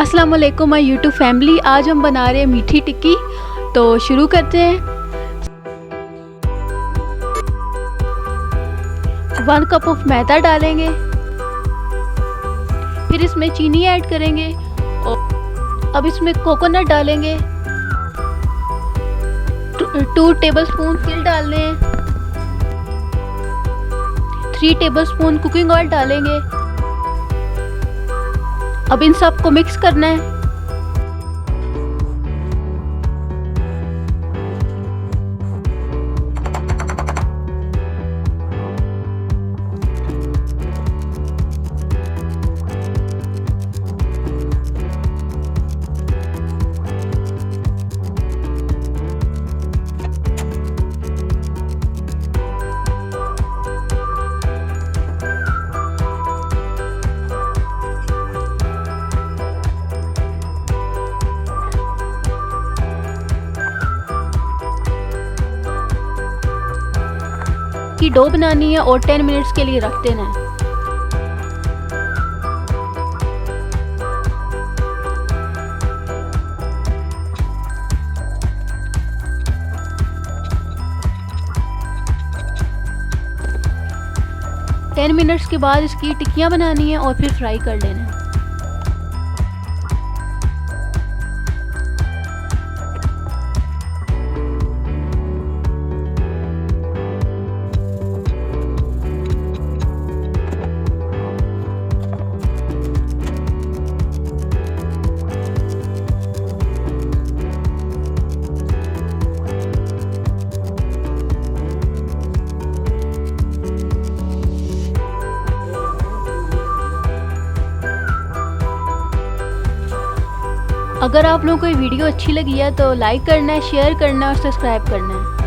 अस्सलाम वालेकुम my YouTube family. आज हम बना रहे हैं मीठी टिक्की, तो शुरू करते हैं। 1 कप ऑफ मैदा डालेंगे, फिर इसमें चीनी ऐड करेंगे और अब इसमें कोकोनट डालेंगे। 2 टेबलस्पून तिल डालने हैं, 3 टेबलस्पून कुकिंग ऑयल डालेंगे। अब इन सब को मिक्स करना है। की डो बनानी है और 10 मिनट्स के लिए रख देना है। टेन मिनट्स के बाद इसकी टिक्कियाँ बनानी है और फिर फ्राई कर लेना है। अगर आप लोगों को ये वीडियो अच्छी लगी है तो लाइक करना है, शेयर करना है और सब्सक्राइब करना है।